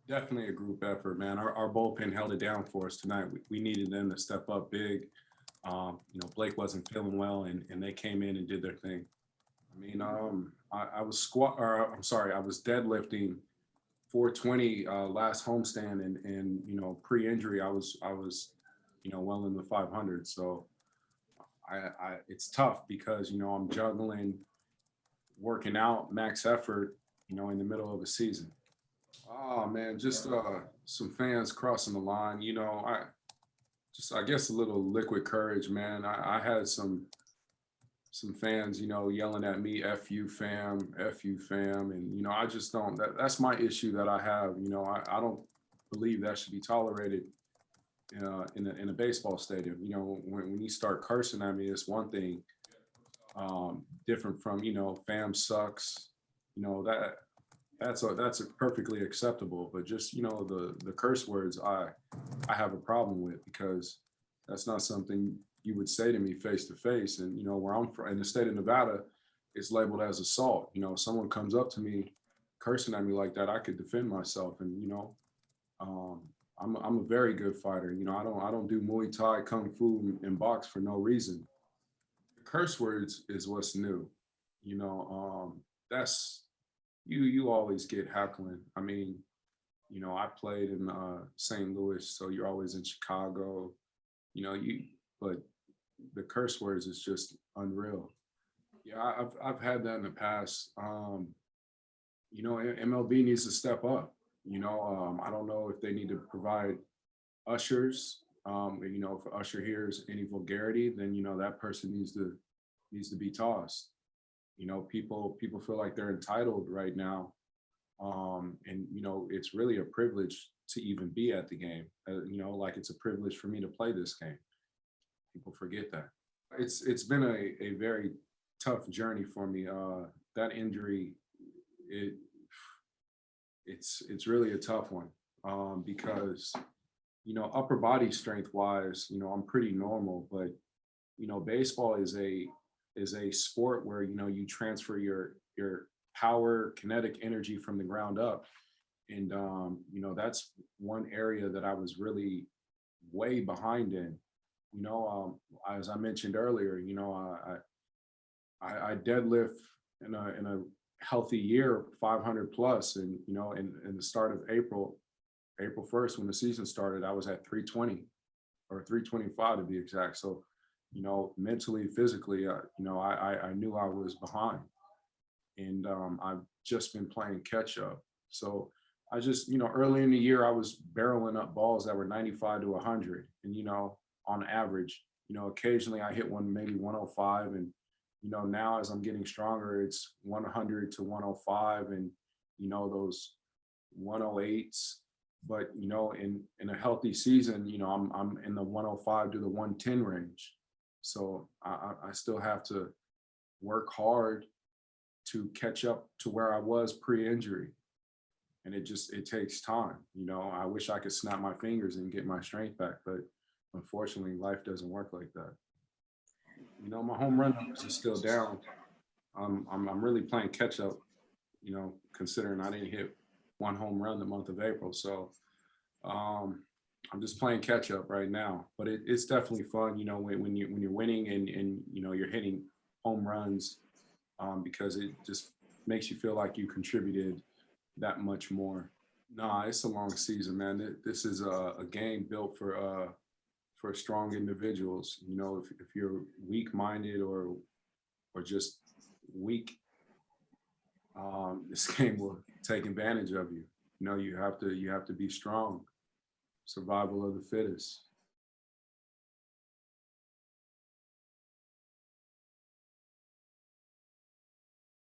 Definitely a group effort, man. Our bullpen held it down for us tonight. We needed them to step up big. Blake wasn't feeling well, and they came in and did their thing. I mean, I was I was deadlifting 420 last homestand, and pre-injury, I was well in the 500. So it's tough because I'm juggling working out max effort, in the middle of a season. Oh man, just some fans crossing the line. I guess a little liquid courage, man. I had some fans, yelling at me, "F you, fam, F you, fam," and I just don't. That's my issue that I have. I don't believe that should be tolerated in a baseball stadium. When you start cursing at me, it's one thing. Different from fam sucks. That's perfectly acceptable. But just the curse words I have a problem with, because that's not something you would say to me face to face. And where I'm from in the state of Nevada, it's labeled as assault. If someone comes up to me cursing at me like that, I could defend myself. And um, I'm a very good fighter. I don't do Muay Thai, Kung Fu, and box for no reason. Curse words is what's new. That's you always get heckling. I mean, I played in St. Louis, so you're always in Chicago. But the curse words is just unreal. Yeah, I've had that in the past. MLB needs to step up. I don't know if they need to provide ushers. If an usher hears any vulgarity, then that person needs to be tossed. People feel like they're entitled right now, and it's really a privilege to even be at the game. Like it's a privilege for me to play this game. People forget that. It's been a very tough journey for me. That injury, it's really a tough one, because upper body strength wise, I'm pretty normal, but baseball is a sport where you transfer your power, kinetic energy from the ground up. And that's one area that I was really way behind in. As I mentioned earlier, I deadlift in a healthy year 500 plus, and in the start of April 1st, when the season started, I was at 320 or 325 to be exact. So mentally, physically, I knew I was behind, and I've just been playing catch up. So I just, early in the year, I was barreling up balls that were 95 to 100, and on average, occasionally I hit one maybe 105, and now as I'm getting stronger, it's 100 to 105, and those 108s. But in a healthy season, I'm in the 105 to the 110 range. So I still have to work hard to catch up to where I was pre-injury. And it takes time. I wish I could snap my fingers and get my strength back, but unfortunately life doesn't work like that. My home run numbers are still down. I'm really playing catch up, considering I didn't hit one home run the month of April. So I'm just playing catch up right now, but it's definitely fun, when you're winning and you're hitting home runs, because it just makes you feel like you contributed that much more. Nah, it's a long season, man. This is a game built for strong individuals. If you're weak-minded or just weak, this game will take advantage of you. You have to be strong. Survival of the fittest.